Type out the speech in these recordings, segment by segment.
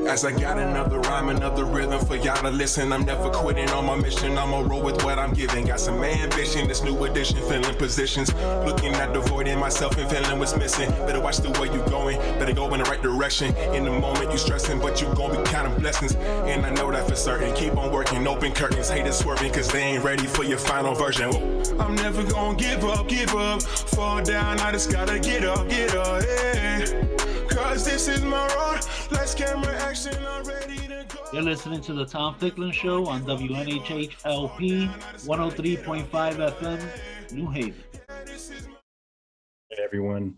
As I got another rhyme, another rhythm for y'all to listen. I'm never quitting on my mission, I'ma roll with what I'm giving. Got some ambition, this new edition, filling positions. Looking at the void in myself and feeling what's missing. Better watch the way you going, better go in the right direction. In the moment you stressing, but you gon' be counting blessings. And I know that for certain, keep on working, open curtains. Haters swerving, cause they ain't ready for your final version. I'm never gonna give up, fall down, I just gotta get up, yeah. Cause this is my road, let's camera action, I'm ready to go. You're listening to the Tom Ficklin Show on WNHH-LP 103.5 FM, New Haven. Hey everyone,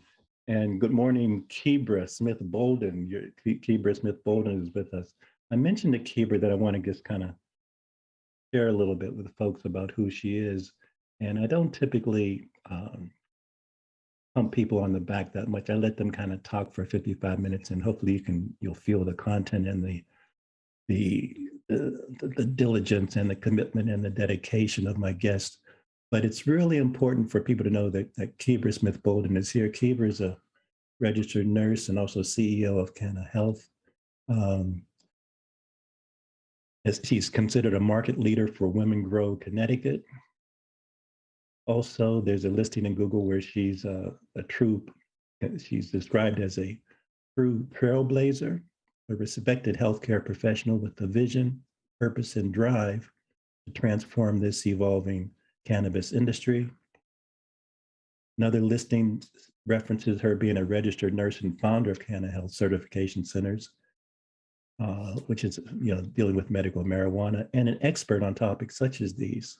and good morning, Kebra Smith-Bolden. Kebra Smith-Bolden is with us. I mentioned to Kebra that I want to just kind of share a little bit with folks about who she is. And I don't typically pump people on the back that much. I let them kind of talk for 55 minutes, and hopefully you'll feel the content and the diligence and the commitment and the dedication of my guests. But it's really important for people to know that Kebra Smith-Bolden is here. Kebra is a registered nurse and also CEO of Cannabis Health. She's considered a market leader for Women Grow Connecticut. Also, there's a listing in Google where she's she's described as a true trailblazer, a respected healthcare professional with a vision, purpose, and drive to transform this evolving cannabis industry. Another listing references her being a registered nurse and founder of Cannabis Health Certification Centers, which is dealing with medical marijuana, and an expert on topics such as these.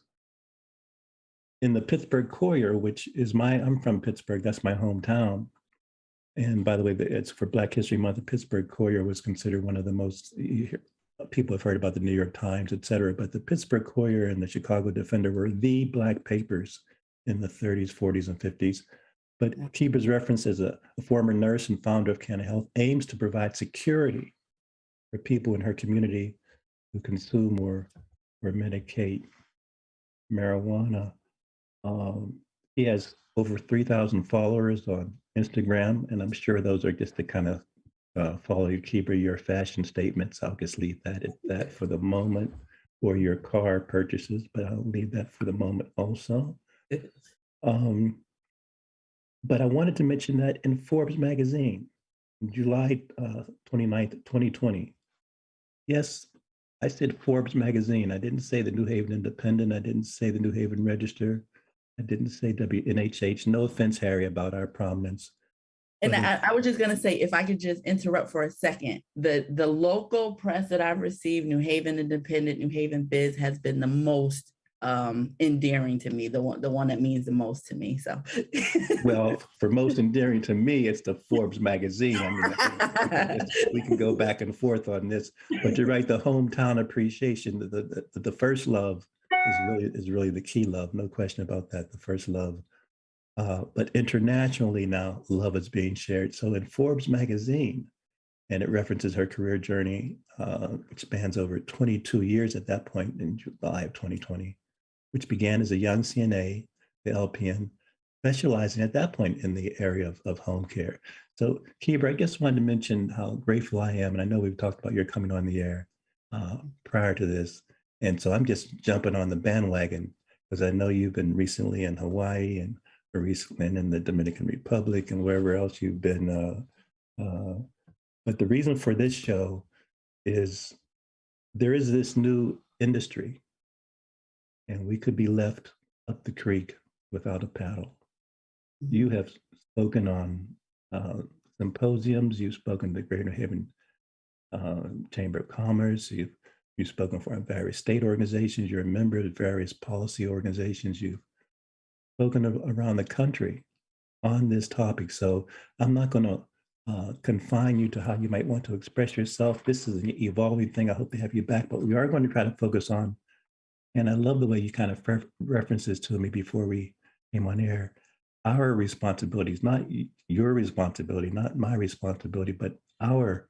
In the Pittsburgh Courier, which is I'm from Pittsburgh, that's my hometown. And by the way, it's for Black History Month. The Pittsburgh Courier was considered one of the most, people have heard about the New York Times, et cetera, but the Pittsburgh Courier and the Chicago Defender were the Black papers in the 30s, 40s, and 50s. But Kebra's reference as a former nurse and founder of Cannabis Health aims to provide security for people in her community who consume or medicate marijuana. He has over 3,000 followers on Instagram, and I'm sure those are just to kind of follow you, Kebra, your fashion statements. I'll just leave that at that for the moment, or your car purchases, but I'll leave that for the moment also. But I wanted to mention that in Forbes magazine, July 29th, 2020. Yes, I said Forbes magazine. I didn't say the New Haven Independent. I didn't say the New Haven Register. I didn't say WNHH. No offense, Harry, about our prominence. And I was just going to say, if I could just interrupt for a second, the local press that I've received, New Haven Independent, New Haven Biz, has been the most endearing to me, the one that means the most to me. So, well, for most endearing to me, it's the Forbes magazine. I mean, we can go back and forth on this, but you're right. The hometown appreciation, the first love is really the key love. No question about that. The first love. But internationally now, love is being shared. So in Forbes magazine, and it references her career journey, which spans over 22 years at that point in July of 2020, which began as a young CNA, the LPN, specializing at that point in the area of home care. So Kebra, I just wanted to mention how grateful I am, and I know we've talked about your coming on the air prior to this, and so I'm just jumping on the bandwagon because I know you've been recently in Hawaii and recently in the Dominican Republic and wherever else you've been. But the reason for this show is there is this new industry, and we could be left up the creek without a paddle. You have spoken on symposiums, you've spoken to the Greater Haven Chamber of Commerce, you've spoken for various state organizations, you're a member of various policy organizations, you've spoken around the country on this topic. So I'm not going to confine you to how you might want to express yourself. This is an evolving thing. I hope to have you back, but we are going to try to focus on, and I love the way you kind of references to me before we came on air, our responsibilities, not your responsibility, not my responsibility, but our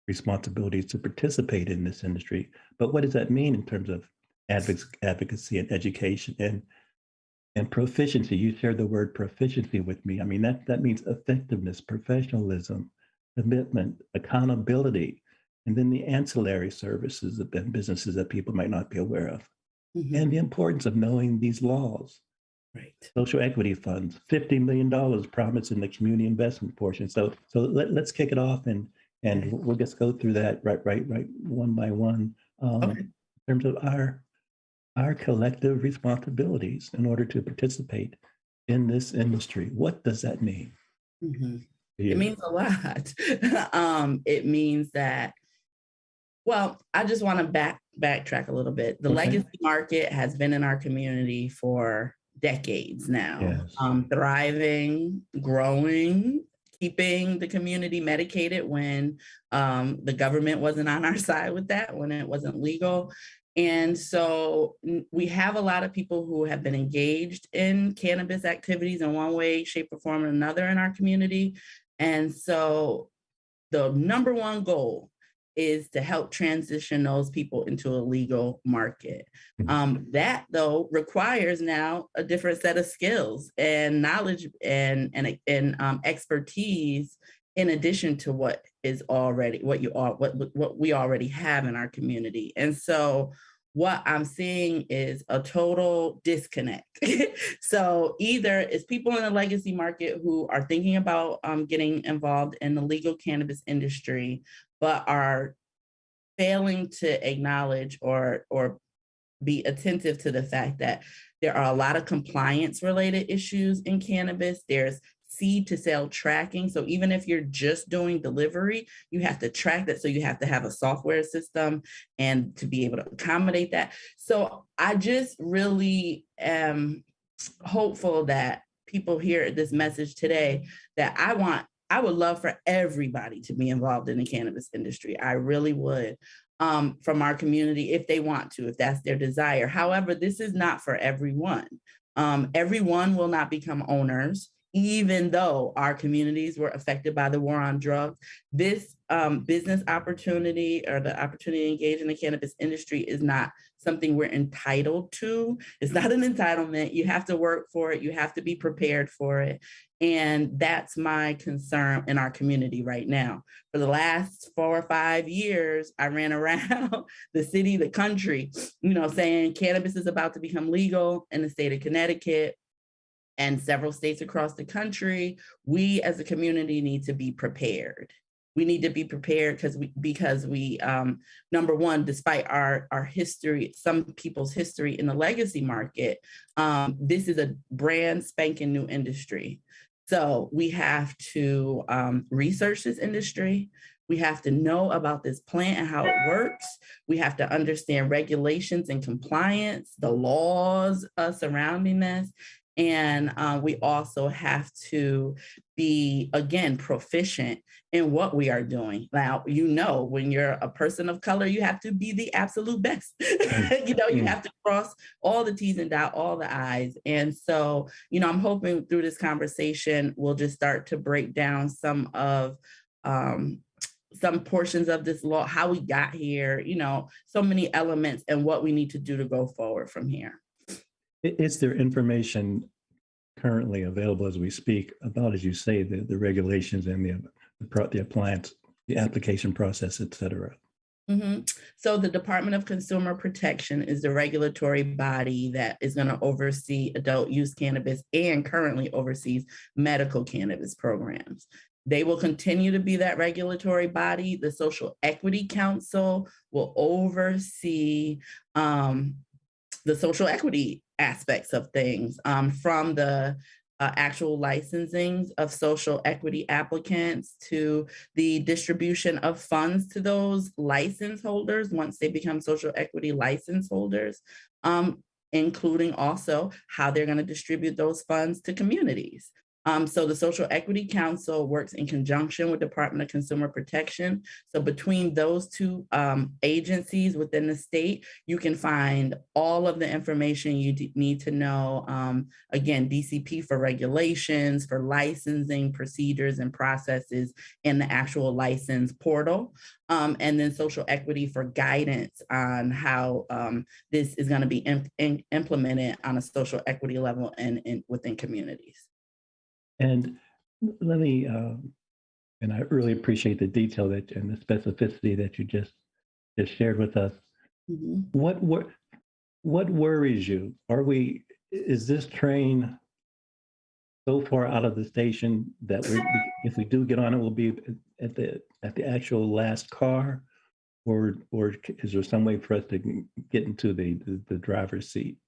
responsibilities to participate in this industry. But what does that mean in terms of advocacy and education and proficiency? You shared the word proficiency with me. I mean, that means effectiveness, professionalism, commitment, accountability. and then the ancillary services and businesses that people might not be aware of, Mhm. and the importance of knowing these laws. Right. Social equity funds, $50 million promised in the community investment portion. So let's kick it off, and Okay. we'll just go through that right one by one, Okay. in terms of our collective responsibilities in order to participate in this industry. What does that mean? Mhm. to It you? means a lot. It means that, well, I just want to backtrack a little bit. The Okay. legacy market has been in our community for decades now, Yes. thriving, growing, keeping the community medicated when the government wasn't on our side with that, when it wasn't legal. And so we have a lot of people who have been engaged in cannabis activities in one way, shape, or form or another in our community. And so the number one goal is to help transition those people into a legal market. That though requires now a different set of skills and knowledge and expertise in addition to what we already have in our community. And so what I'm seeing is a total disconnect. So either it's people in the legacy market who are thinking about getting involved in the legal cannabis industry, but are failing to acknowledge or be attentive to the fact that there are a lot of compliance related issues in cannabis. There's seed to sale tracking. So even if you're just doing delivery, you have to track that. So you have to have a software system and to be able to accommodate that. So I just really am hopeful that people hear this message today, that I would love for everybody to be involved in the cannabis industry. I really would, from our community, if they want to, if that's their desire. However, this is not for everyone. Everyone will not become owners, even though our communities were affected by the war on drugs. This business opportunity or the opportunity to engage in the cannabis industry is not something we're entitled to. It's not an entitlement. You have to work for it. You have to be prepared for it. And that's my concern in our community right now. For the last 4 or 5 years, I ran around the city, the country, saying cannabis is about to become legal in the state of Connecticut and several states across the country. We as a community need to be prepared. We need to be prepared because we number one, despite our history, some people's history in the legacy market, this is a brand spanking new industry. So we have to research this industry. We have to know about this plant and how it works. We have to understand regulations and compliance, the laws surrounding this. And we also have to be, again, proficient in what we are doing. Now, when you're a person of color, you have to be the absolute best. You have to cross all the T's and dot all the I's. And so, I'm hoping through this conversation, we'll just start to break down some portions of this law, how we got here, so many elements and what we need to do to go forward from here. Is there information currently available as we speak about, as you say, the regulations and the appliance, the application process, et cetera? Mm-hmm. So the Department of Consumer Protection is the regulatory body that is going to oversee adult use cannabis and currently oversees medical cannabis programs. They will continue to be that regulatory body. The Social Equity Council will oversee the social equity aspects of things, from the actual licensing of social equity applicants to the distribution of funds to those license holders once they become social equity license holders, including also how they're going to distribute those funds to communities. So the Social Equity Council works in conjunction with Department of Consumer Protection. So between those two agencies within the state, you can find all of the information you need to know. Again, DCP for regulations, for licensing procedures and processes in the actual license portal. And then Social Equity for guidance on how this is going to be implemented on a social equity level and within communities. And let me And I really appreciate the detail that and the specificity that you just shared with us. Mhm. What worries you? Is this train so far out of the station that if we do get on it, we'll be at the actual last car, or is there some way for us to get into the driver's seat?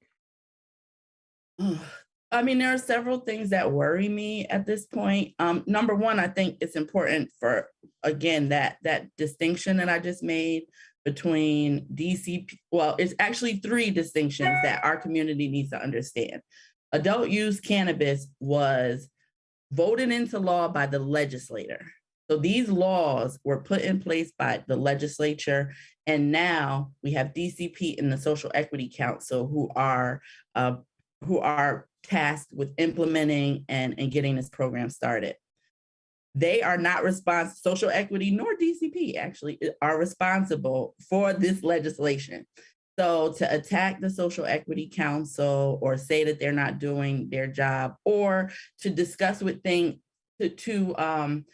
I mean, there are several things that worry me at this point. Number one, I think it's important for, again, that distinction that I just made between DCP. Well, it's actually three distinctions that our community needs to understand. Adult use cannabis was voted into law by the legislator. So these laws were put in place by the legislature, and now we have DCP and the Social Equity Council who are tasked with implementing and getting this program started. They are not responsible, social equity nor DCP actually are responsible for this legislation. So to attack the Social Equity Council or say that they're not doing their job, or to discuss with things to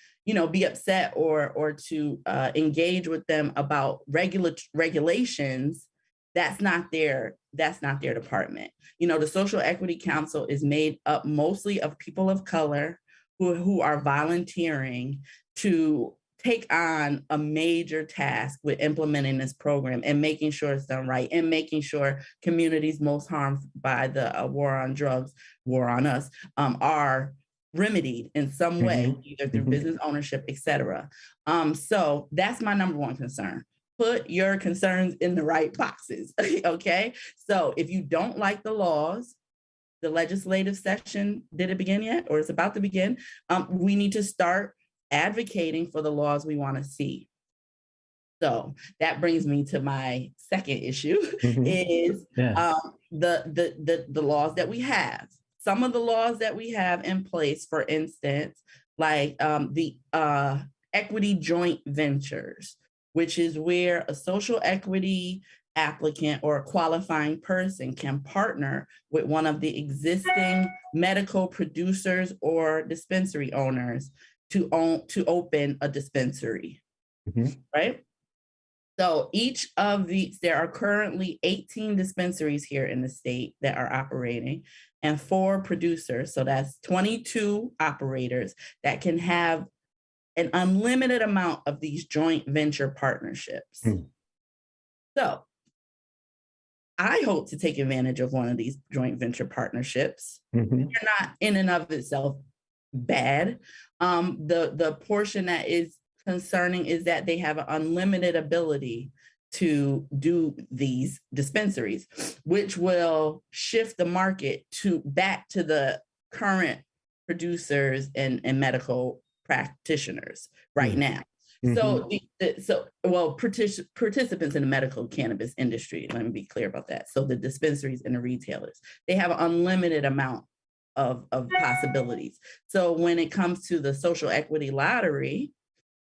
be upset or to engage with them about regulations, that's not their department. The Social Equity Council is made up mostly of people of color who are volunteering to take on a major task with implementing this program and making sure it's done right, and making sure communities most harmed by the war on drugs, war on us, are remedied in some way, either through business ownership, et cetera. So that's my number one concern. Put your concerns in the right boxes, okay? So if you don't like the laws, the legislative session, did it begin yet? Or it's about to begin? We need to start advocating for the laws we want to see. So that brings me to my second issue, is the laws that we have. Some of the laws that we have in place, for instance, like the equity joint ventures, which is where a social equity applicant or a qualifying person can partner with one of the existing medical producers or dispensary owners to open a dispensary, right? So there are currently 18 dispensaries here in the state that are operating, and 4 producers. So that's 22 operators that can have an unlimited amount of these joint venture partnerships. So I hope to take advantage of one of these joint venture partnerships. They're not in and of itself bad. The portion that is concerning is that they have an unlimited ability to do these dispensaries, which will shift the market back to the current producers and medical practitioners right now. So participants in the medical cannabis industry, let me be clear about that. So the dispensaries and the retailers, they have an unlimited amount of possibilities. So when it comes to the social equity lottery,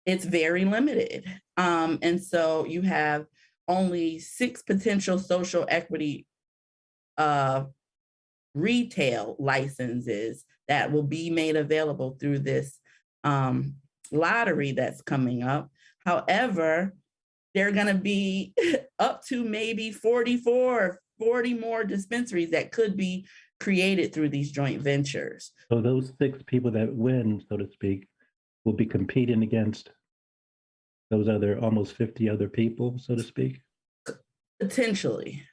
it's very limited. And so you have only 6 potential social equity retail licenses that will be made available through this lottery that's coming up. However, there are going to be up to maybe 40 more dispensaries that could be created through these joint ventures. So those 6 people that win, so to speak, will be competing against those other almost 50 other people, so to speak? Potentially.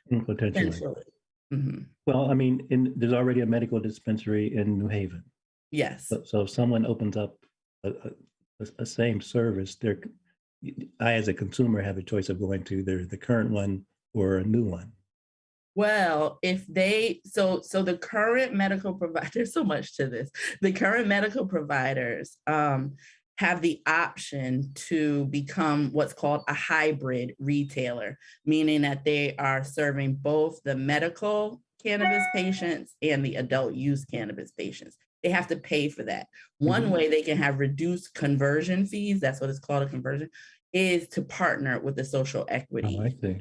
Well, I mean, there's already a medical dispensary in New Haven. Yes. So if someone opens up a same service, I as a consumer have a choice of going to either the current one or a new one. Well, if so the current medical provider, there's so much to this. The current medical providers have the option to become what's called a hybrid retailer, meaning that they are serving both the medical cannabis patients and the adult use cannabis patients. They have to pay for that. One way they can have reduced conversion fees, that's what it's called, a conversion, is to partner with a social equity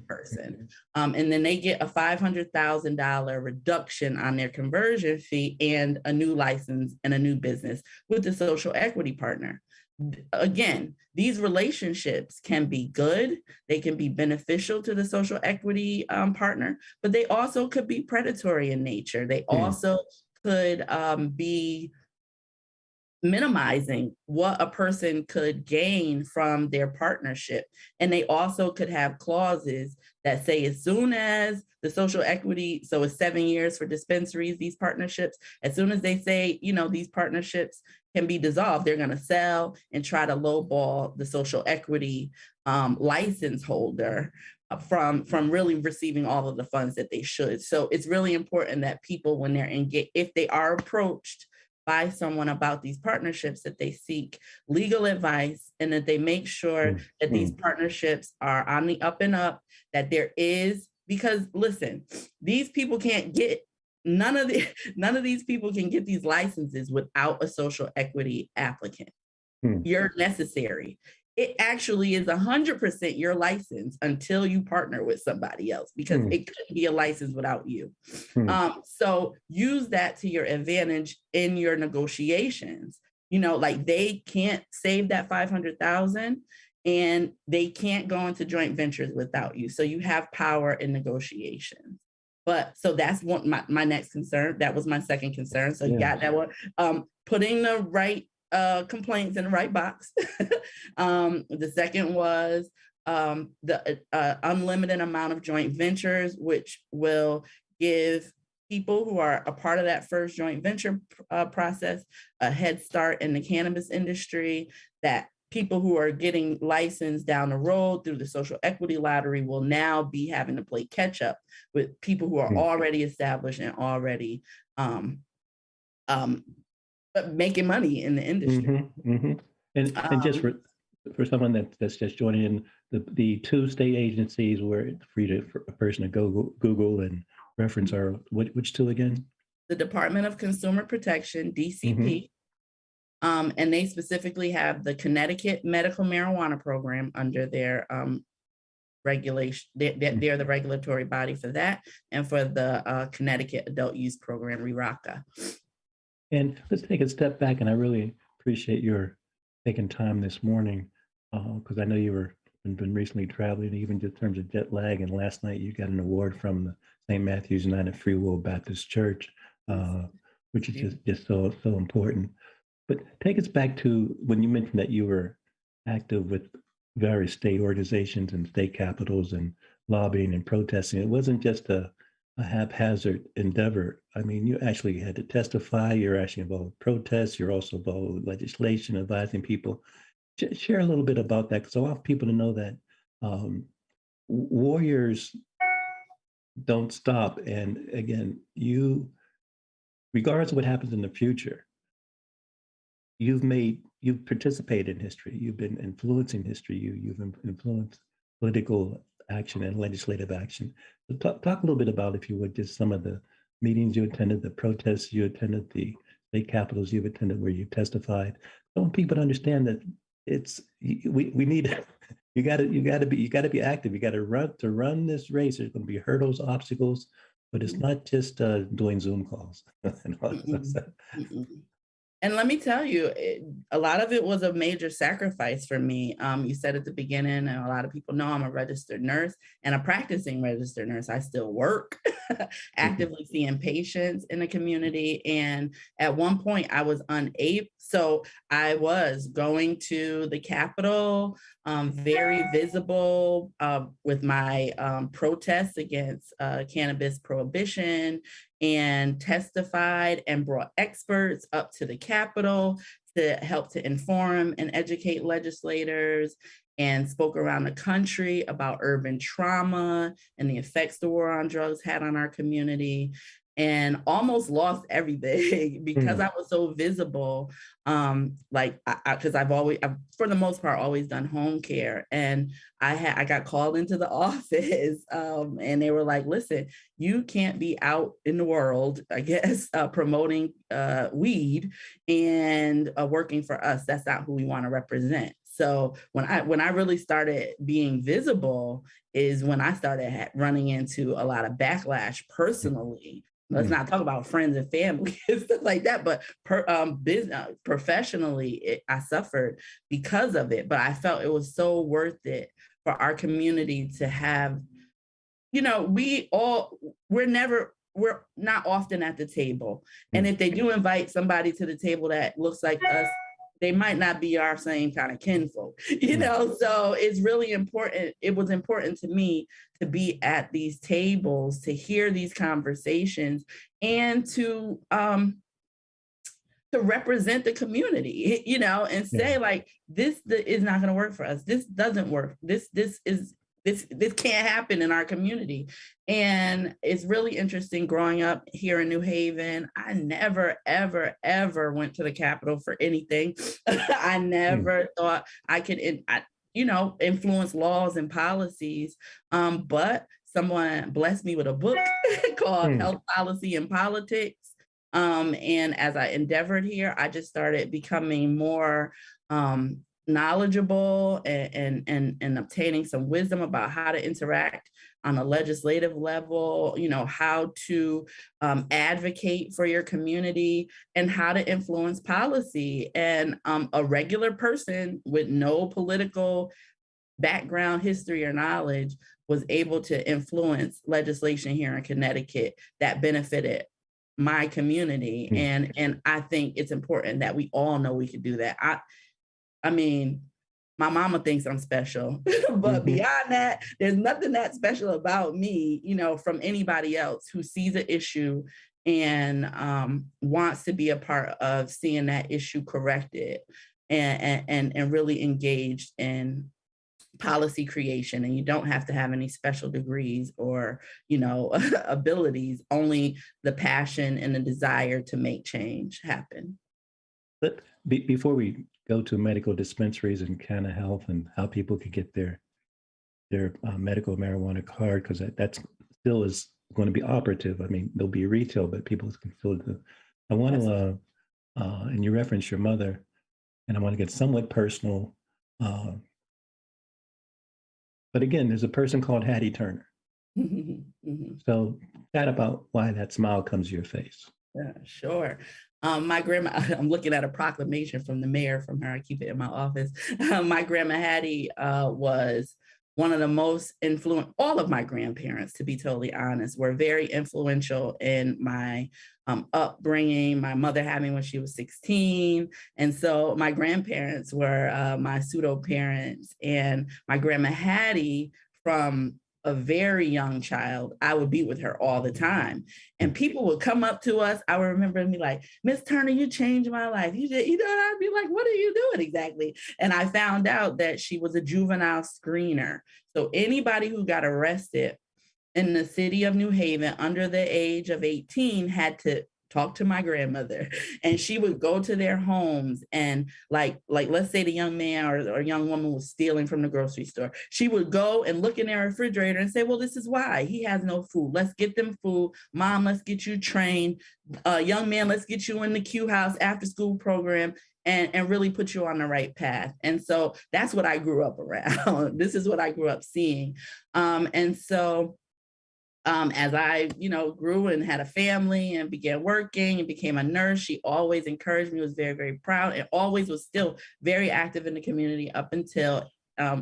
person. And then they get a $500,000 reduction on their conversion fee and a new license and a new business with the social equity partner. again, these relationships can be good, they can be beneficial to the social equity partner, but they also could be predatory in nature. They also could be minimizing what a person could gain from their partnership. And they also could have clauses that say as soon as the social equity, so it's 7 years for dispensaries, these partnerships, as soon as they say, you know, these partnerships can be dissolved, they're going to sell and try to lowball the social equity license holder from really receiving all of the funds that they should. So it's really important that people, when they're engaged, if they are approached by someone about these partnerships, that they seek legal advice and that they make sure that these partnerships are on the up and up, that there is, because listen, these people can't get, none of these people can get these licenses without a social equity applicant. You're necessary. It actually is 100% your license until you partner with somebody else, because it couldn't be a license without you. So use that to your advantage in your negotiations. You know, like they can't save that $500,000 and they can't go into joint ventures without you. So you have power in negotiations. But so that's one, my next concern. That was my second concern. So you got that one. Putting the right complaints in the right box. The second was the unlimited amount of joint ventures, which will give people who are a part of that first joint venture process a head start in the cannabis industry, that people who are getting licensed down the road through the social equity lottery will now be having to play catch up with people who are already established and already making money in the industry. And just for someone that's just joining in, the two state agencies where it's free for a person to go Google and reference are which two again? The Department of Consumer Protection, DCP, and they specifically have the Connecticut Medical Marijuana Program under their regulation. They're the regulatory body for that, and for the Connecticut Adult Use Program, RERACA. And let's take a step back, and I really appreciate your taking time this morning, because I know you were been recently traveling, even in terms of jet lag. And last night you got an award from the St. Matthew's United Free Will Baptist Church, which is just so important. But take us back to when you mentioned that you were active with various state organizations and state capitals and lobbying and protesting. It wasn't just a haphazard endeavor. I mean, you actually had to testify. You're actually involved with protests. You're also involved with legislation, advising people. Share a little bit about that, because I want people to know that warriors don't stop. And again, you, regardless of what happens in the future, you've participated in history. You've been influencing history. You've influenced political action and legislative action. So talk a little bit about, if you would, just some of the meetings you attended, the protests you attended, the state capitals you've attended where you testified. I want people to understand that we need you got to be active. You got to run this race. There's going to be hurdles, obstacles, but it's not just doing Zoom calls and all that stuff. And let me tell you, a lot of it was a major sacrifice for me. You said at the beginning, and a lot of people know I'm a registered nurse and a practicing registered nurse. I still work, actively seeing patients in the community. And at one point I was unable, so I was going to the Capitol, very visible with my protests against cannabis prohibition, and testified and brought experts up to the Capitol to help to inform and educate legislators, and spoke around the country about urban trauma and the effects the war on drugs had on our community, and almost lost everything because I was so visible. Because I've for the most part, always done home care. And I got called into the office and they were like, listen, you can't be out in the world, I guess, promoting weed and working for us. That's not who we want to represent. So when I really started being visible is when I started running into a lot of backlash personally, let's not talk about friends and family and stuff like that, but business, professionally, I suffered because of it, but I felt it was so worth it for our community to have, we're not often at the table. And if they do invite somebody to the table that looks like us, they might not be our same kind of kinfolk, so it's really important. It was important to me to be at these tables, to hear these conversations, and to represent the community, and say like, this is not going to work for us. This doesn't work. This can't happen in our community. And it's really interesting growing up here in New Haven. I never, ever, ever went to the Capitol for anything. I never thought I could, influence laws and policies. But someone blessed me with a book called Health Policy and Politics. And as I endeavored here, I just started becoming more knowledgeable and obtaining some wisdom about how to interact on a legislative level, how to advocate for your community and how to influence policy. And a regular person with no political background, history, or knowledge was able to influence legislation here in Connecticut that benefited my community. And I think it's important that we all know we could do that. I mean, my mama thinks I'm special, but beyond that, there's nothing that special about me, from anybody else who sees an issue and wants to be a part of seeing that issue corrected and really engaged in policy creation. And you don't have to have any special degrees or, abilities, only the passion and the desire to make change happen. But before we go to medical dispensaries and Canna Health and how people could get their medical marijuana card, because that still is going to be operative. I mean, there'll be retail, but people can fill it. I want to, and you reference your mother, and I want to get somewhat personal. But again, there's a person called Hattie Turner. So chat about why that smile comes to your face. Yeah, sure. My grandma, I'm looking at a proclamation from the mayor from her. I keep it in my office. My grandma Hattie was one of the most all of my grandparents, to be totally honest, were very influential in my upbringing. My mother had me when she was 16. And so my grandparents were my pseudo parents, and my grandma Hattie, from a very young child, I would be with her all the time. And people would come up to us. I would remember and be like, Miss Turner, you changed my life. You did, I'd be like, what are you doing exactly? And I found out that she was a juvenile screener. So anybody who got arrested in the city of New Haven under the age of 18 had to talk to my grandmother, and she would go to their homes and like let's say the young man or young woman was stealing from the grocery store. She would go and look in their refrigerator and say, well, this is why he has no food. Let's get them food. Mom, let's get you trained. Young man, let's get you in the Q House after school program and really put you on the right path. And so that's what I grew up around. This is what I grew up seeing. And so as I, grew and had a family and began working and became a nurse, she always encouraged me, was very, very proud, and always was still very active in the community up until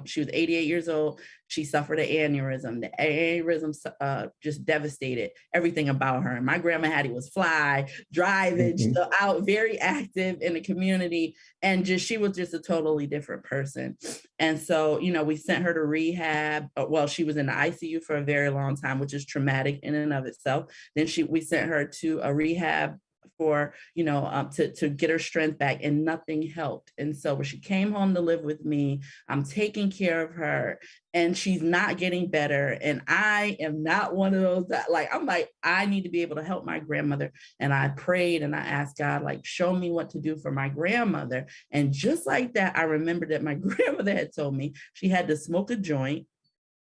she was 88 years old. She suffered an aneurysm. The aneurysm just devastated everything about her. And my grandma Hattie was fly, driving, still out, very active in the community. And she was just a totally different person. And so, we sent her to rehab. Well, she was in the ICU for a very long time, which is traumatic in and of itself. Then we sent her to a rehab for, to get her strength back, and nothing helped. And so when she came home to live with me, I'm taking care of her, and she's not getting better. And I am not one of those that I'm like, I need to be able to help my grandmother. And I prayed and I asked God, show me what to do for my grandmother. And just like that, I remembered that my grandmother had told me she had to smoke a joint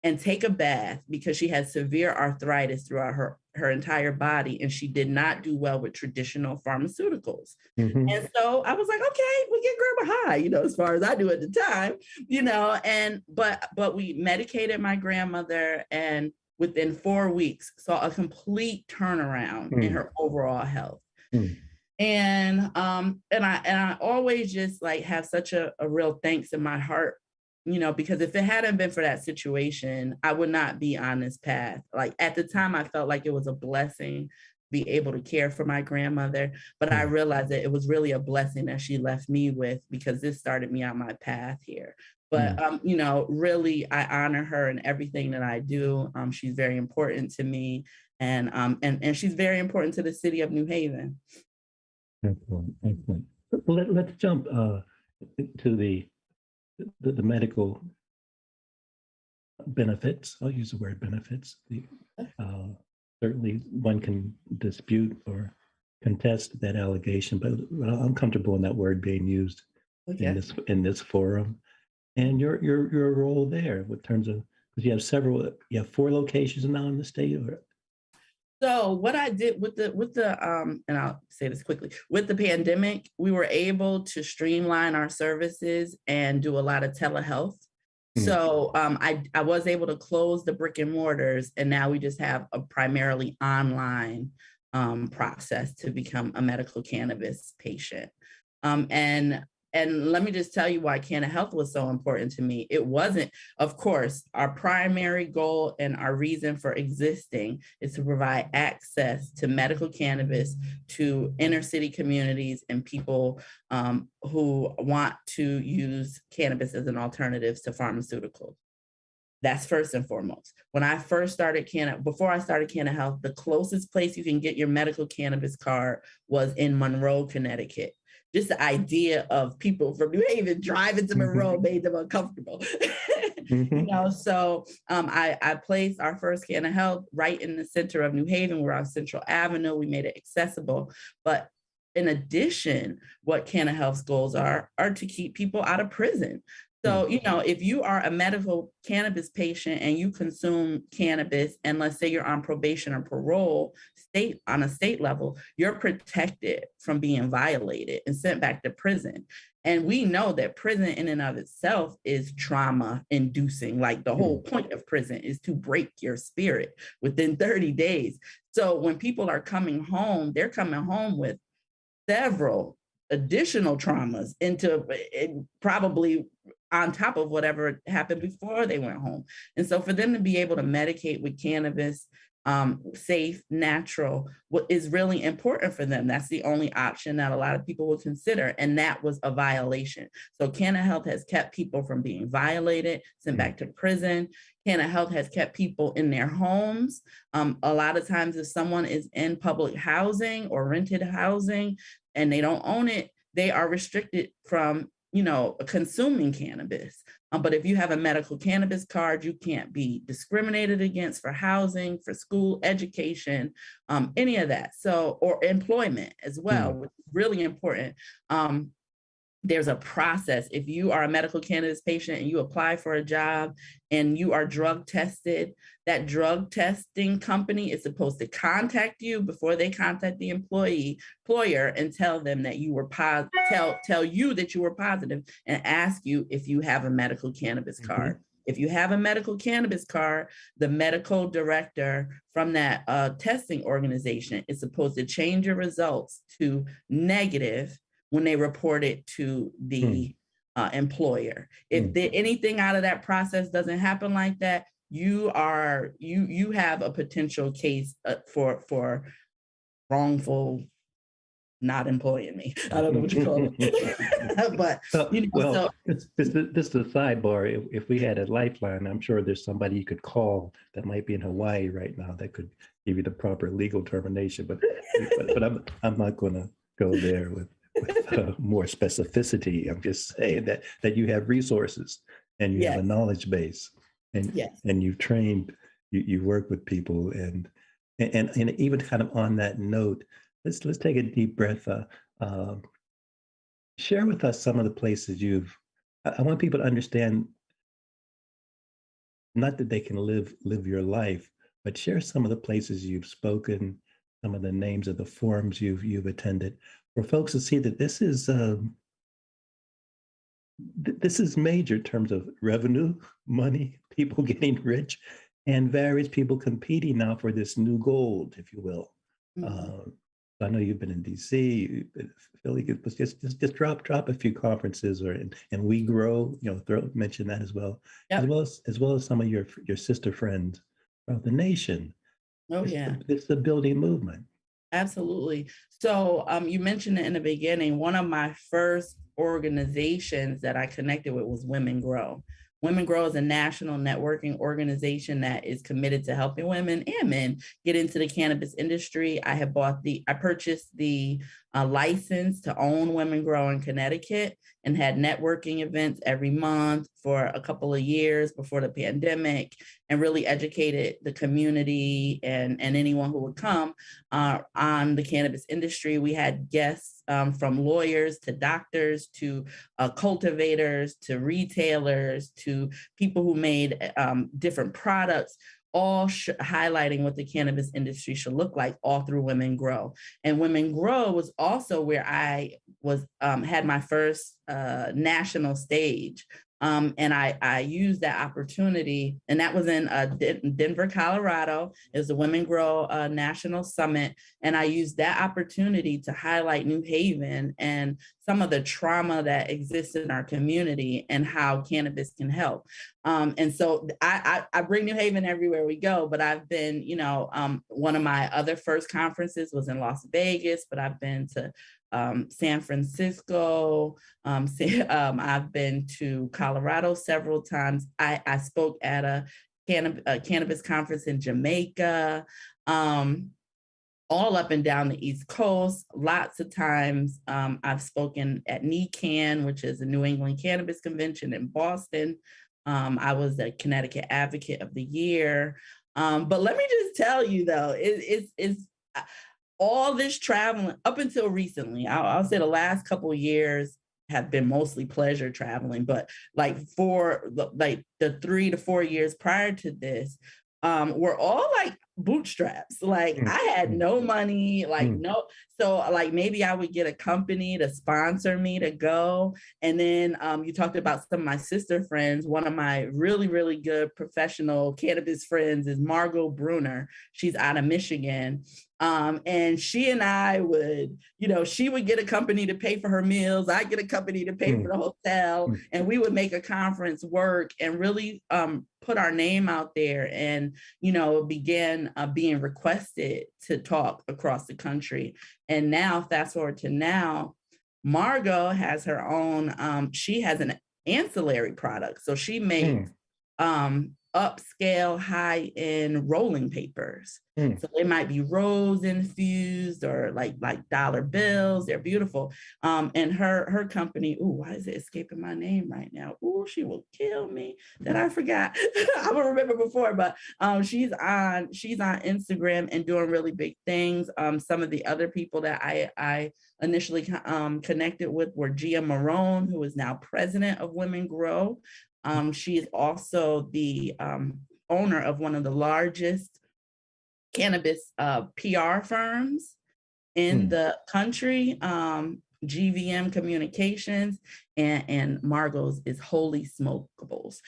and take a bath because she had severe arthritis throughout her entire body, and she did not do well with traditional pharmaceuticals. And so I was like, okay, we get grandma high, as far as I do at the time, and but we medicated my grandmother, and within 4 weeks, saw a complete turnaround in her overall health. And I always just like have such a real thanks in my heart, you know, because if it hadn't been for that situation, I would not be on this path. Like at the time, I felt like it was a blessing to be able to care for my grandmother, but I realized that it was really a blessing that she left me with, because this started me on my path here. But you know, really, I honor her in everything that I do. She's very important to me, and she's very important to the city of New Haven. Excellent, excellent. Let's jump to the medical benefits. I'll use the word benefits. Certainly, one can dispute or contest that allegation, but I'm comfortable in that word being used in this forum. And your role there, in terms of, because you have 4 locations now in the state. So what I did with the and I'll say this quickly, with the pandemic, we were able to streamline our services and do a lot of telehealth. So I was able to close the brick and mortars, and now we just have a primarily online process to become a medical cannabis patient. And let me just tell you why Canna Health was so important to me. It wasn't, of course, our primary goal and our reason for existing is to provide access to medical cannabis to inner city communities and people who want to use cannabis as an alternative to pharmaceuticals. That's first and foremost. When I first started before I started Canna Health, the closest place you can get your medical cannabis card was in Monroe, Connecticut. Just the idea of people from New Haven driving to Monroe made them uncomfortable. You know, so I placed our first Canna Health right in the center of New Haven. We're on Central Avenue. We made it accessible. But in addition, what Canna Health's goals are to keep people out of prison. So, you know, if you are a medical cannabis patient and you consume cannabis, and let's say you're on probation or parole on a state level, you're protected from being violated and sent back to prison. And we know that prison in and of itself is trauma inducing. Like the whole point of prison is to break your spirit within 30 days. So when people are coming home, they're coming home with several additional traumas probably on top of whatever happened before they went home. And so for them to be able to medicate with cannabis, safe, natural, what is really important for them. That's the only option that a lot of people would consider. And that was a violation. So Canna Health has kept people from being violated, sent back to prison. Canna Health has kept people in their homes. A lot of times if someone is in public housing or rented housing and they don't own it, they are restricted from, you know, consuming cannabis. But if you have a medical cannabis card, you can't be discriminated against for housing, for school, education, any of that. So, or employment as well, which is really important. There's a process. If you are a medical cannabis patient and you apply for a job and you are drug tested, that drug testing company is supposed to contact you before they contact the employer and tell them that you were tell you that you were positive and ask you if you have a medical cannabis card. If you have a medical cannabis card, the medical director from that testing organization is supposed to change your results to negative when they report it to the employer. If anything out of that process doesn't happen like that, you have a potential case for wrongful not employing me. I don't know what you call it. But you know, this is a sidebar. If we had a lifeline, I'm sure there's somebody you could call that might be in Hawaii right now that could give you the proper legal termination. But I'm not going to go there with more specificity. I'm just saying that you have resources and you have a knowledge base, and you've trained, you work with people, and even kind of on that note, let's take a deep breath. Share with us some of the places I want people to understand, not that they can live your life, but share some of the places you've spoken, some of the names of the forums you've attended, for folks to see that this is major in terms of revenue, money, people getting rich, and various people competing now for this new gold, if you will. Mhm. I know you've been in DC, Philly. Just drop a few conferences, and We Grow. Mention that as well, Yep. as well as some of your sister friends throughout the nation. Oh, yeah. It's the building movement. Absolutely. So you mentioned it in the beginning. One of my first organizations that I connected with was Women Grow. Women Grow is a national networking organization that is committed to helping women and men get into the cannabis industry. I purchased the license to own Women Grow in Connecticut and had networking events every month for a couple of years before the pandemic, and really educated the community and anyone who would come on the cannabis industry. We had guests from lawyers to doctors to cultivators to retailers to people who made different products, all highlighting what the cannabis industry should look like, all through Women Grow. And Women Grow was also where I was had my first national stage. And I used that opportunity, and that was in Denver, Colorado. It was the Women Grow National Summit. And I used that opportunity to highlight New Haven and some of the trauma that exists in our community and how cannabis can help. And so I bring New Haven everywhere we go, but I've been, one of my other first conferences was in Las Vegas, but I've been to San Francisco. I've been to Colorado several times. I spoke at a cannabis conference in Jamaica, all up and down the East Coast. Lots of times I've spoken at NECANN, which is the New England Cannabis Convention in Boston. I was the Connecticut Advocate of the Year. But let me just tell you though, it's all this traveling up until recently. I'll say the last couple of years have been mostly pleasure traveling, but for the 3 to 4 years prior to this, were all like bootstraps. Like I had no money, no. So maybe I would get a company to sponsor me to go. And then you talked about some of my sister friends. One of my really, really good professional cannabis friends is Margot Bruner. She's out of Michigan. And she and I would, she would get a company to pay for her meals. I'd get a company to pay for the hotel, and we would make a conference work and really put our name out there and, began being requested to talk across the country. And now, fast forward to now, Margot has her own, she has an ancillary product. So she makes upscale, high-end rolling papers. So they might be rose infused or like dollar bills. They're beautiful. And her company, why is it escaping my name right now? She will kill me that I forgot. I will remember before, but she's on Instagram and doing really big things. Some of the other people that I initially connected with were Gia Marone, who is now president of Women Grow. She is also the owner of one of the largest cannabis PR firms in the country, GVM Communications, and Margot's is Holy Smokables.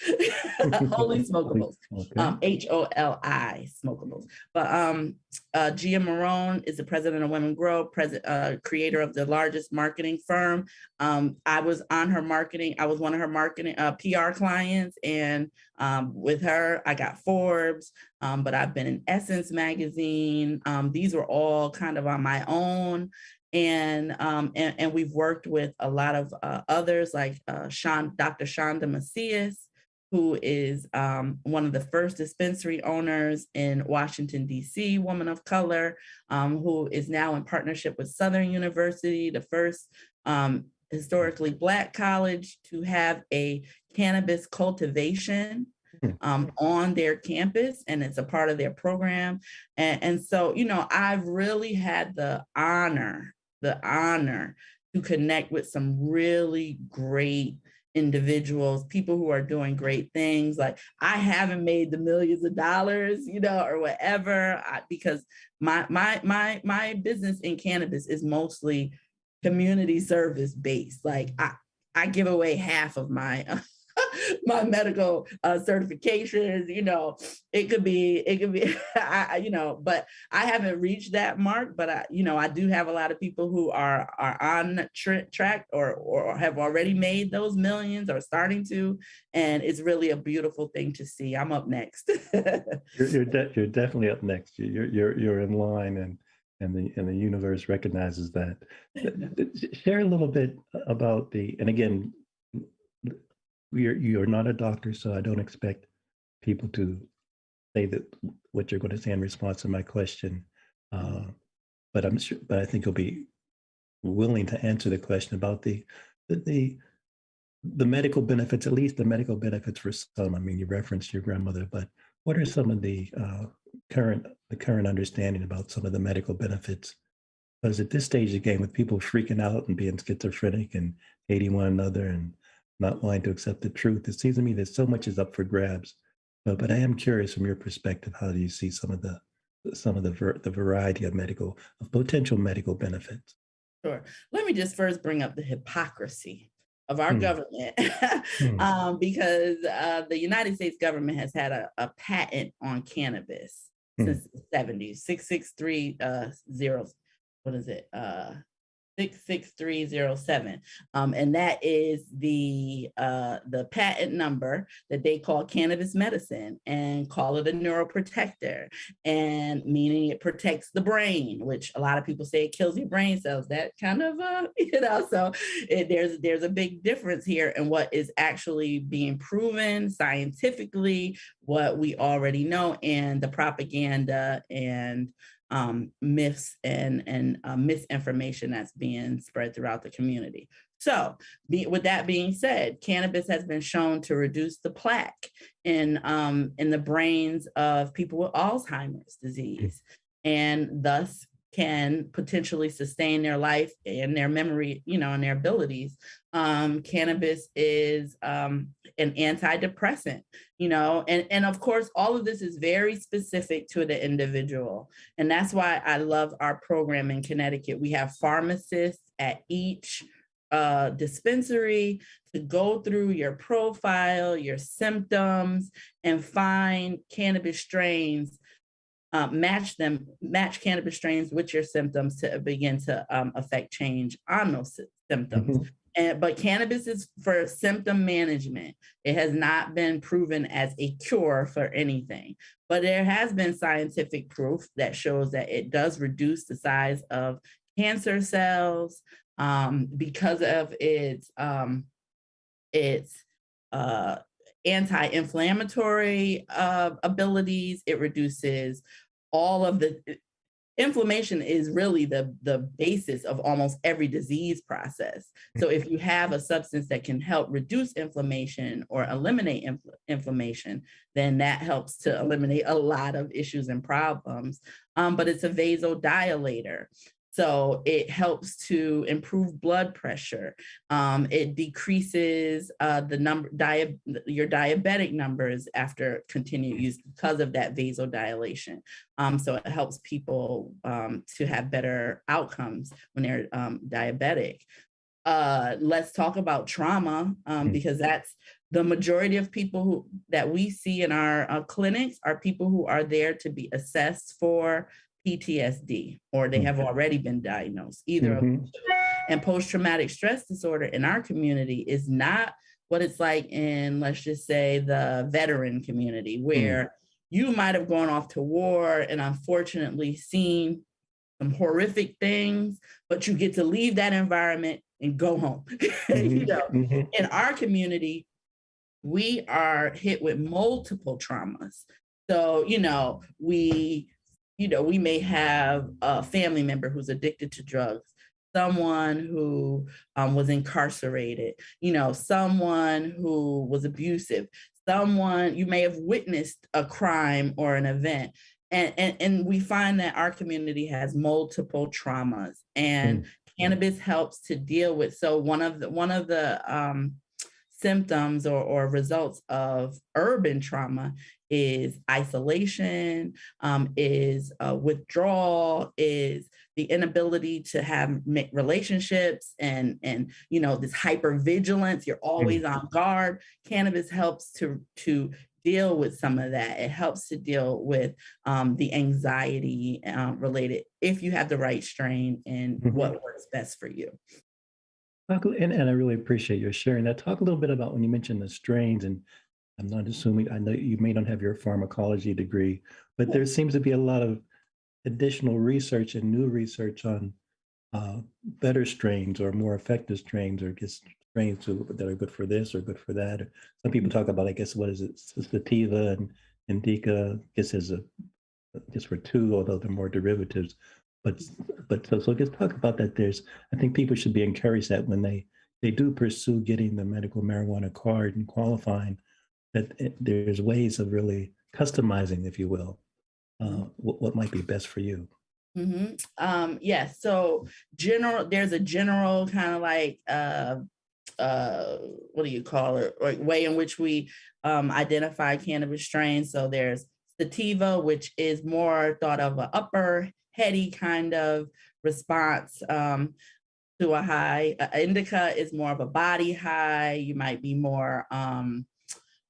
Holy Smokables. HOLI Smokables. But Gia Marone is the president of Women Grow, creator of the largest marketing firm. I was on her marketing. I was one of her marketing PR clients, and with her, I got Forbes. But I've been in Essence magazine. These were all kind of on my own. And we've worked with a lot of others like Dr. Shonda Macias, who is one of the first dispensary owners in Washington, D.C., woman of color, who is now in partnership with Southern University, the first historically Black college to have a cannabis cultivation on their campus, and it's a part of their program. And so, I've really had the honor to connect with some really great individuals, people who are doing great things. Like I haven't made the millions of dollars, or whatever, because my business in cannabis is mostly community service based. Like I give away half of my my medical certifications. It could be, but I haven't reached that mark. But I do have a lot of people who are on track or have already made those millions or starting to, and it's really a beautiful thing to see. I'm up next. You're definitely up next. You're in line, and the universe recognizes that. Share a little bit about and again, you're not a doctor, so I don't expect people to say that what you're going to say in response to my question. But I think you'll be willing to answer the question about the medical benefits, at least the medical benefits for some. I mean, you referenced your grandmother, but what are some of the current understanding about some of the medical benefits? Because at this stage of the game, with people freaking out and being schizophrenic and hating one another and not wanting to accept the truth, it seems to me that so much is up for grabs. But I am curious from your perspective, how do you see some of the variety of potential medical benefits? Sure. Let me just first bring up the hypocrisy of our government, because the United States government has had a patent on cannabis since the 70s, 663 what is it? 66307. And that is the patent number that they call cannabis medicine and call it a neuroprotector, and meaning it protects the brain, which a lot of people say it kills your brain cells. That kind of, so there's a big difference here in what is actually being proven scientifically, what we already know, and the propaganda and myths and misinformation that's being spread throughout the community. So with that being said, cannabis has been shown to reduce the plaque in the brains of people with Alzheimer's disease, and thus can potentially sustain their life and their memory, and their abilities. Cannabis is an antidepressant, and of course, all of this is very specific to the individual. And that's why I love our program in Connecticut. We have pharmacists at each dispensary to go through your profile, your symptoms, and find cannabis strains, match cannabis strains with your symptoms to begin to affect change on those symptoms. But cannabis is for symptom management. It has not been proven as a cure for anything, but there has been scientific proof that shows that it does reduce the size of cancer cells because of its anti-inflammatory abilities. It reduces all of the inflammation is really the basis of almost every disease process. So if you have a substance that can help reduce inflammation or eliminate inflammation, then that helps to eliminate a lot of issues and problems. But it's a vasodilator. So it helps to improve blood pressure. It decreases your diabetic numbers after continued use because of that vasodilation. So it helps people to have better outcomes when they're diabetic. Let's talk about trauma, because that's the majority of people that we see in our clinics are people who are there to be assessed for PTSD, or they have already been diagnosed, either of them. And post-traumatic stress disorder in our community is not what it's like in, let's just say, the veteran community, where you might have gone off to war and unfortunately seen some horrific things, but you get to leave that environment and go home. In our community, we are hit with multiple traumas. So, we may have a family member who's addicted to drugs, someone who was incarcerated, someone who was abusive, someone you may have witnessed a crime or an event. And we find that our community has multiple traumas, and cannabis helps to deal with. So one of the symptoms or results of urban trauma is isolation, is withdrawal, is the inability to have relationships, and this hypervigilance. You're always on guard. Cannabis helps to deal with some of that. It helps to deal with the anxiety related, if you have the right strain and what works best for you. And I really appreciate your sharing that. Talk a little bit about when you mentioned the strains, and I'm not assuming, I know you may not have your pharmacology degree, but there seems to be a lot of additional research and new research on better strains or more effective strains, or just strains that are good for this or good for that. Some people talk about, I guess, what is it, sativa and indica, I guess as just for two, although they're more derivatives. But so just talk about that. I think people should be encouraged that when they do pursue getting the medical marijuana card and qualifying, that there's ways of really customizing, if you will, what might be best for you. Yes. So there's a general kind of like what do you call it? Like way in which we identify cannabis strains. So there's sativa, which is more thought of an upper heady kind of response to a high. Indica is more of a body high. You might be more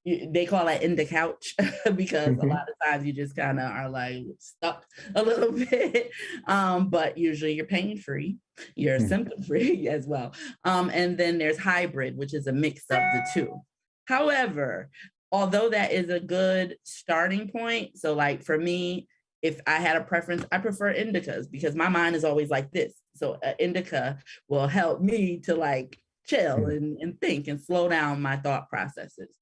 they call it in the couch because a lot of times you just kind of are like stuck a little bit, but usually you're pain free, you're symptom free as well. And then there's hybrid, which is a mix of the two. However, although that is a good starting point, so like for me, if I had a preference, I prefer indicas because my mind is always like this. So indica will help me to like chill and think and slow down my thought processes.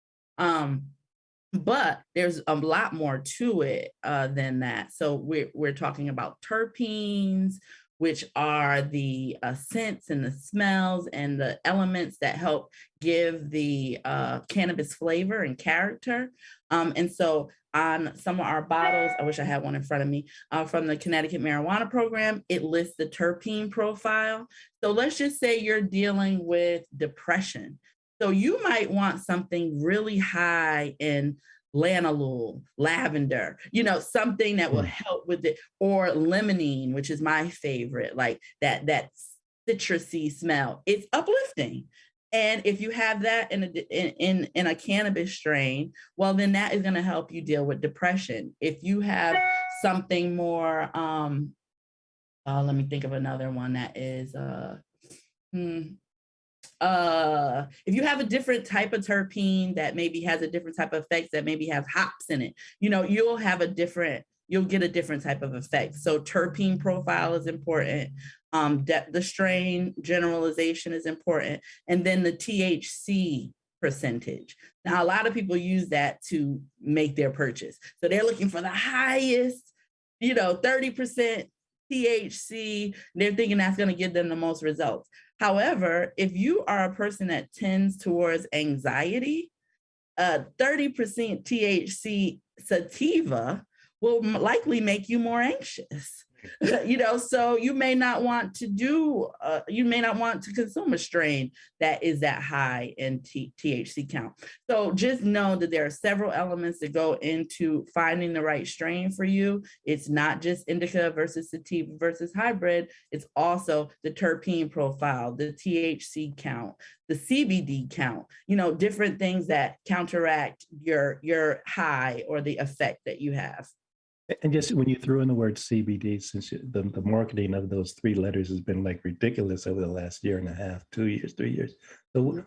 But there's a lot more to it than that. So we're talking about terpenes, which are the scents and the smells and the elements that help give the cannabis flavor and character. And so on some of our bottles, I wish I had one in front of me, from the Connecticut Marijuana Program, it lists the terpene profile. So let's just say you're dealing with depression. So you might want something really high in lanolin, lavender, something that will help with it, or limonene, which is my favorite, like that citrusy smell. It's uplifting. And if you have that in a cannabis strain, well, then that is going to help you deal with depression. If you have something more, let me think of another one that is, if you have a different type of terpene that maybe has a different type of effects, that maybe have hops in it, you'll get a different type of effect. So terpene profile is important. The strain generalization is important. And then the THC percentage. Now, a lot of people use that to make their purchase. So they're looking for the highest, 30% THC. They're thinking that's going to give them the most results. However, if you are a person that tends towards anxiety, 30% THC sativa will likely make you more anxious. So you may not want to consume a strain that is that high in THC count. So just know that there are several elements that go into finding the right strain for you. It's not just indica versus sativa versus hybrid. It's also the terpene profile, the THC count, the CBD count, different things that counteract your high or the effect that you have. And just when you threw in the word CBD, since the marketing of those three letters has been like ridiculous over the last year and a half, 2 years, 3 years. So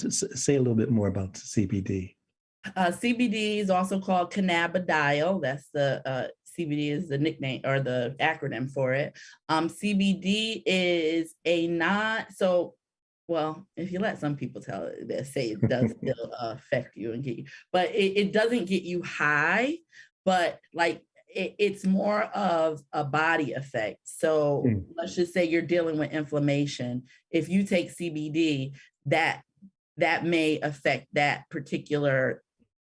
say a little bit more about CBD. CBD is also called cannabidiol. That's the CBD is the nickname or the acronym for it. CBD is well, if you let some people tell it, they say it does still affect you and get you, but it doesn't get you high. But like it's more of a body effect. So let's just say you're dealing with inflammation. If you take CBD, that may affect that particular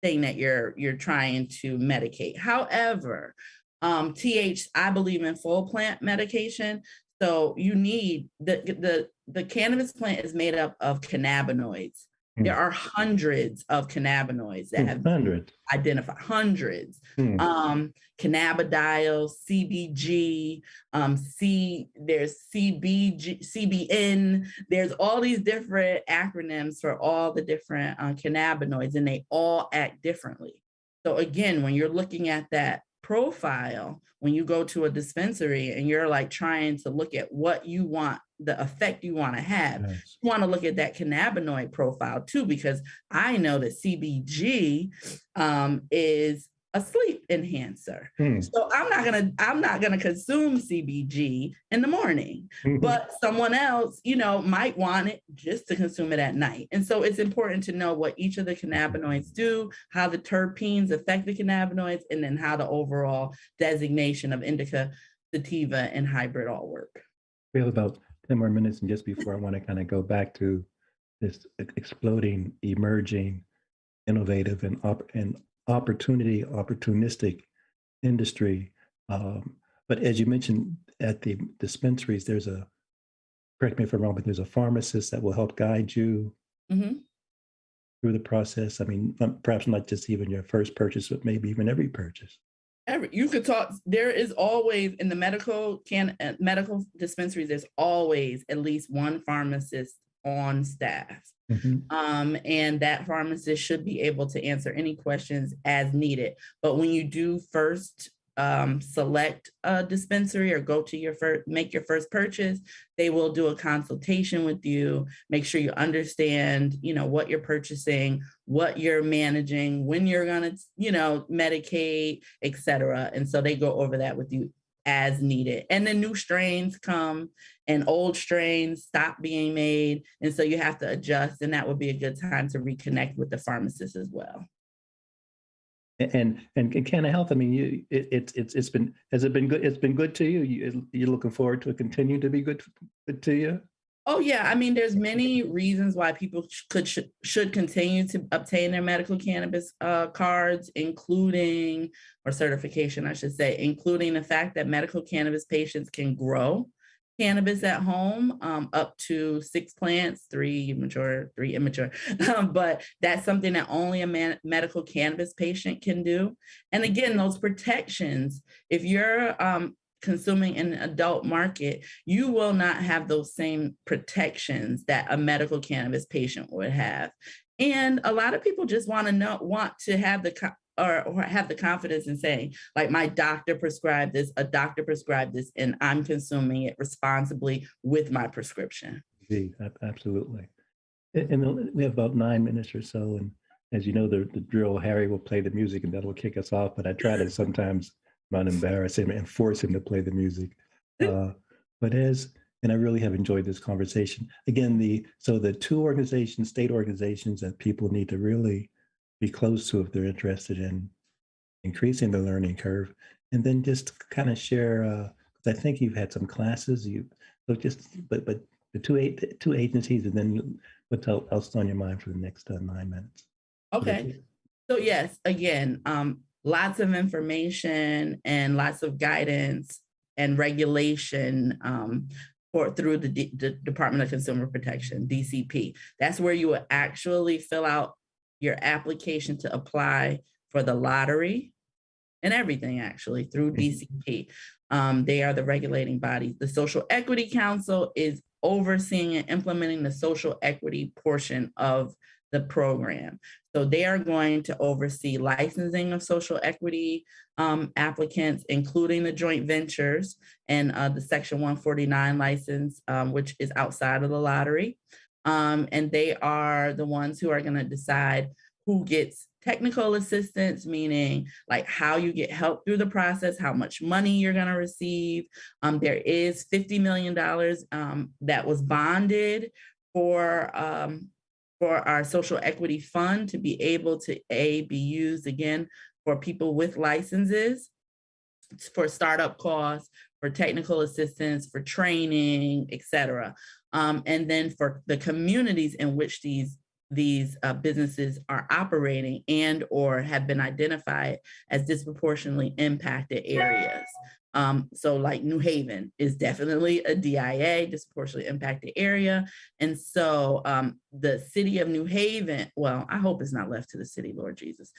thing that you're trying to medicate. However, I believe in full plant medication. So you need the cannabis plant is made up of cannabinoids. There are hundreds of cannabinoids that have been Hundreds. identified, hundreds. Cannabidiol, CBG, there's CBG, CBN. There's all these different acronyms for all the different cannabinoids, and they all act differently. So again, when you're looking at that profile, when you go to a dispensary and you're like trying to look at what you want, the effect you want to have, Yes. you want to look at that cannabinoid profile too, because I know that CBG is a sleep enhancer. So I'm not gonna consume CBG in the morning, but someone else, might want it just to consume it at night. And so it's important to know what each of the cannabinoids do, how the terpenes affect the cannabinoids, and then how the overall designation of indica, sativa, and hybrid all work. We have about 10 more minutes, and just before I want to kind of go back to this exploding, emerging, innovative, and opportunistic industry. But as you mentioned, at the dispensaries, correct me if I'm wrong, but there's a pharmacist that will help guide you through the process. I mean, perhaps not just even your first purchase, but maybe even every purchase. You could talk. There is always in the medical dispensaries, there's always at least one pharmacist on staff. And that pharmacist should be able to answer any questions as needed. But when you do first select a dispensary or go to make your first purchase, they will do a consultation with you, make sure you understand, what you're purchasing, what you're managing, when you're going to, medicate, et cetera. And so they go over that with you as needed. And then new strains come and old strains stop being made. And so you have to adjust, and that would be a good time to reconnect with the pharmacist as well. And Canna Health, I mean, has it been good? It's been good to you. You're looking forward to it continue to be good to you. Oh yeah, I mean, there's many reasons why people should continue to obtain their medical cannabis cards, or certification, I should say, including the fact that medical cannabis patients can grow cannabis at home, up to 6 plants, 3 mature, 3 immature. But that's something that only a medical cannabis patient can do. And again, those protections, if you're consuming in an adult market, you will not have those same protections that a medical cannabis patient would have. And a lot of people just want to have the confidence in saying, like, my doctor prescribed this, and I'm consuming it responsibly with my prescription. Indeed, absolutely. And we have about 9 minutes or so. And as you know, the drill, Harry will play the music and that will kick us off. But I try to sometimes not embarrass him and force him to play the music. And I really have enjoyed this conversation. Again, the 2 organizations, state organizations that people need to really be close to if they're interested in increasing the learning curve, and then just kind of share. I think you've had some classes. But the two agencies, and then what's else on your mind for the next 9 minutes? Okay. So yes, again, lots of information and lots of guidance and regulation through the Department of Consumer Protection, DCP. That's where you will actually fill out your application to apply for the lottery and everything, actually, through DCP. They are the regulating body. The Social Equity Council is overseeing and implementing the social equity portion of the program. So they are going to oversee licensing of social equity applicants, including the joint ventures and the Section 149 license, which is outside of the lottery. And they are the ones who are going to decide who gets technical assistance, meaning like how you get help through the process, how much money you're going to receive. There is $50 million that was bonded for our social equity fund to be able to be used again for people with licenses, for startup costs, for technical assistance, for training, et cetera. And then for the communities in which these businesses are operating and or have been identified as disproportionately impacted areas. So like New Haven is definitely a DIA, disproportionately impacted area. And so the city of New Haven, well, I hope it's not left to the city, Lord Jesus.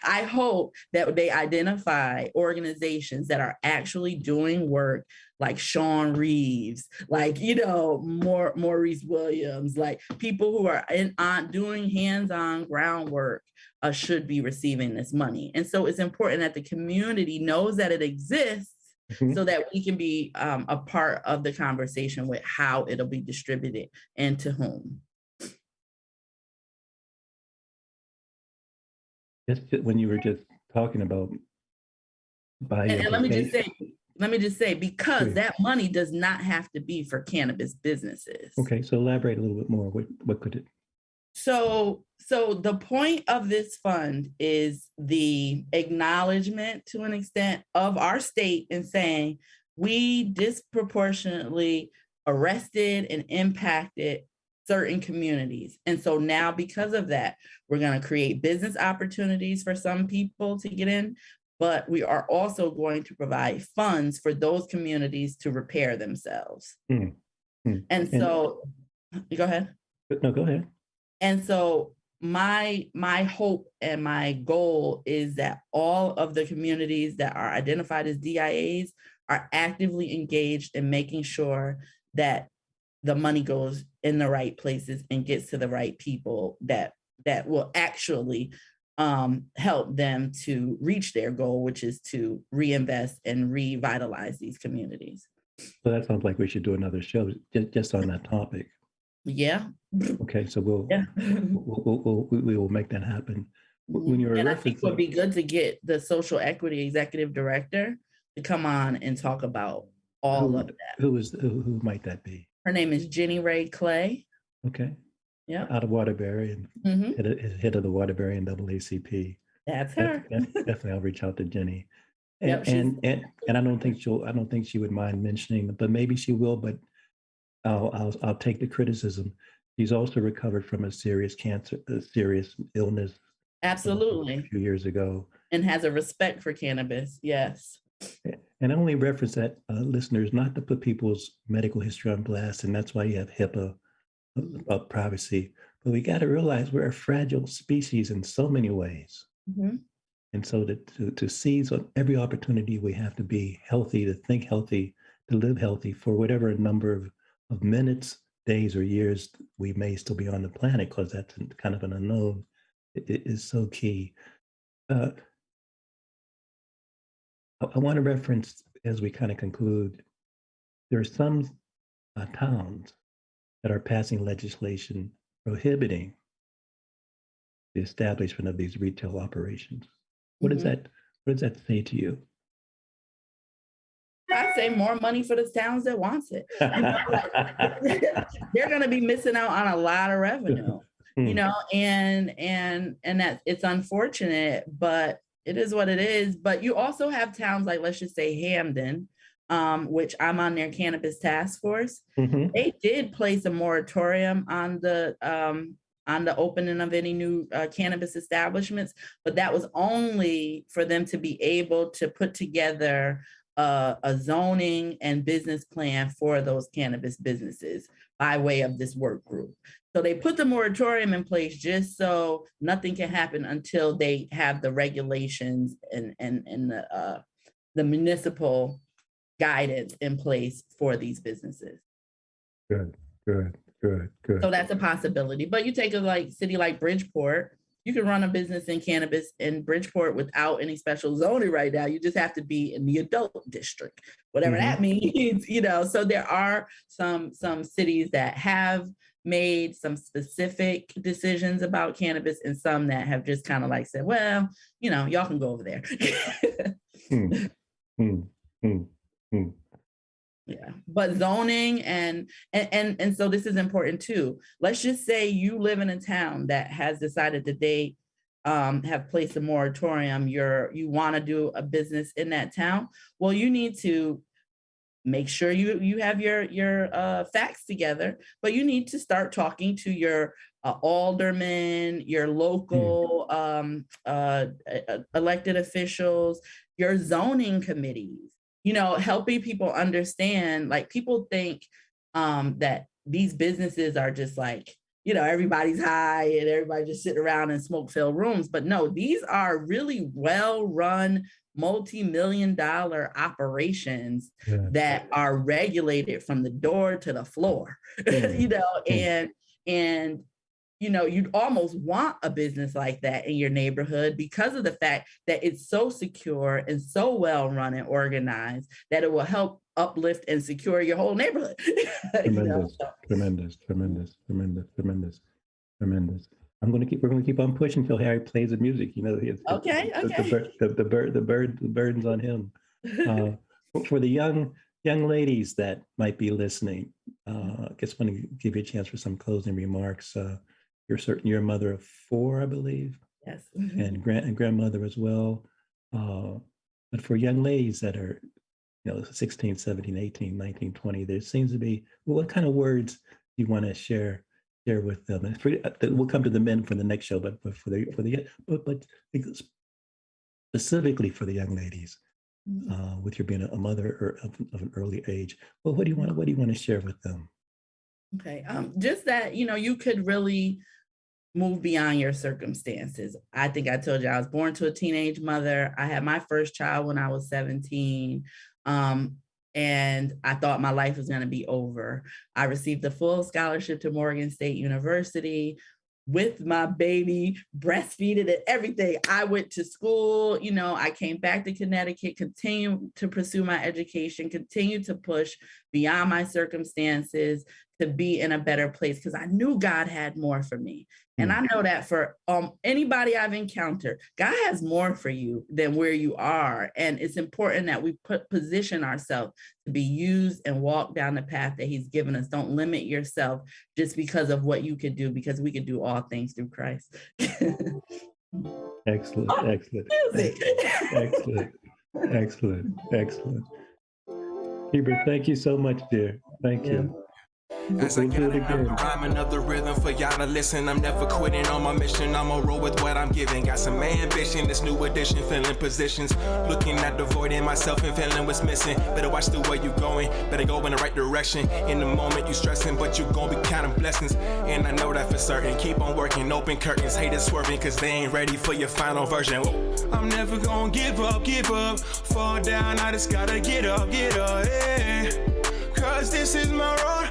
I hope that they identify organizations that are actually doing work like Sean Reeves, like, Maurice Williams, like people who are doing hands-on groundwork should be receiving this money. And so it's important that the community knows that it exists so that we can be a part of the conversation with how it'll be distributed and to whom. Just when you were just talking about and let me just say, because that money does not have to be for cannabis businesses. Okay, so elaborate a little bit more. What could it? So the point of this fund is the acknowledgement to an extent of our state in saying we disproportionately arrested and impacted certain communities. And so now because of that, we're going to create business opportunities for some people to get in, but we are also going to provide funds for those communities to repair themselves. And so, go ahead. No, go ahead. And so my hope and my goal is that all of the communities that are identified as DIAs are actively engaged in making sure that the money goes in the right places and gets to the right people that will actually help them to reach their goal, which is to reinvest and revitalize these communities. So that sounds like we should do another show just on that topic. Yeah. Okay, so we will make that happen. When you're and I think it would be good to get the social equity executive director to come on and talk about all of that. Who might that be? Her name is Jenny Ray Clay. Okay. Yeah. Out of Waterbury and head of the Waterbury and NAACP. That's her. Definitely, I'll reach out to Jenny. And I don't think she would mind mentioning, but maybe she will. But I'll take the criticism. She's also recovered from a serious illness. Absolutely. A few years ago. And has a respect for cannabis. Yes. And I only reference that, listeners, not to put people's medical history on blast, and that's why you have HIPAA about privacy. But we got to realize we're a fragile species in so many ways. And so to seize on every opportunity we have to be healthy, to think healthy, to live healthy for whatever number of minutes, days, or years we may still be on the planet, because that's kind of an unknown, it is so key. I want to reference, as we kind of conclude, there are some towns that are passing legislation prohibiting the establishment of these retail operations. What does that say to you? I'd say more money for the towns that wants it. They're going to be missing out on a lot of revenue, and that it's unfortunate, but it is what it is. But you also have towns like, let's just say Hamden, which I'm on their cannabis task force. They did place a moratorium on the opening of any new cannabis establishments, but that was only for them to be able to put together a zoning and business plan for those cannabis businesses by way of this work group. So they put the moratorium in place just so nothing can happen until they have the regulations and the municipal guidance in place for these businesses. Good. So that's a possibility. But you take a city like Bridgeport, you can run a business in cannabis in Bridgeport without any special zoning right now. You just have to be in the adult district, whatever that means, So there are some cities that have made some specific decisions about cannabis and some that have just kind of said, well, y'all can go over there. Yeah, but zoning and so this is important too. Let's just say you live in a town that has decided that they have placed a moratorium. You want to do a business in that town. Well, you need to make sure you have your facts together, but you need to start talking to your aldermen, your local elected officials, your zoning committees. helping people understand, like people think that these businesses are just like, everybody's high and everybody just sit around and smoke-filled rooms. But no, these are really well-run, multi-million-dollar operations that are regulated from the door to the floor, and you'd almost want a business like that in your neighborhood because of the fact that it's so secure and so well run and organized that it will help uplift and secure your whole neighborhood. Tremendous. We're going to keep on pushing till Harry plays the music. Okay. The burden's on him. For the young ladies that might be listening, I guess I want to give you a chance for some closing remarks. You're a mother of 4, I believe. Yes. and grandmother as well. But for young ladies that are, 16, 17, 18, 19, 20, there seems to be, what kind of words you want to share with them? And we'll come to the men for the next show, but specifically for the young ladies, with your being a mother of an early age. Well, what do you want to share with them? Okay, just that, you could really move beyond your circumstances. I think I told you I was born to a teenage mother. I had my first child when I was 17. And I thought my life was going to be over. I received a full scholarship to Morgan State University with my baby, breastfeeding and everything. I went to school, I came back to Connecticut, continued to pursue my education, continued to push beyond my circumstances to be in a better place because I knew God had more for me. And I know that for anybody I've encountered, God has more for you than where you are. And it's important that we position ourselves to be used and walk down the path that he's given us. Don't limit yourself just because of what you could do, because we could do all things through Christ. Excellent. Kebra, thank you so much, dear. Thank you. As I get another rhyme, another rhythm for y'all to listen. I'm never quitting on my mission. I'ma roll with what I'm giving. Got some ambition, this new edition, filling positions. Looking at the void in myself and feeling what's missing. Better watch the way you going. Better go in the right direction. In the moment you stressing, but you gon' be counting blessings. And I know that for certain. Keep on working, open curtains. Haters swerving, cause they ain't ready for your final version. Whoa. I'm never gonna give up. Fall down, I just gotta get up, yeah. Cause this is my road.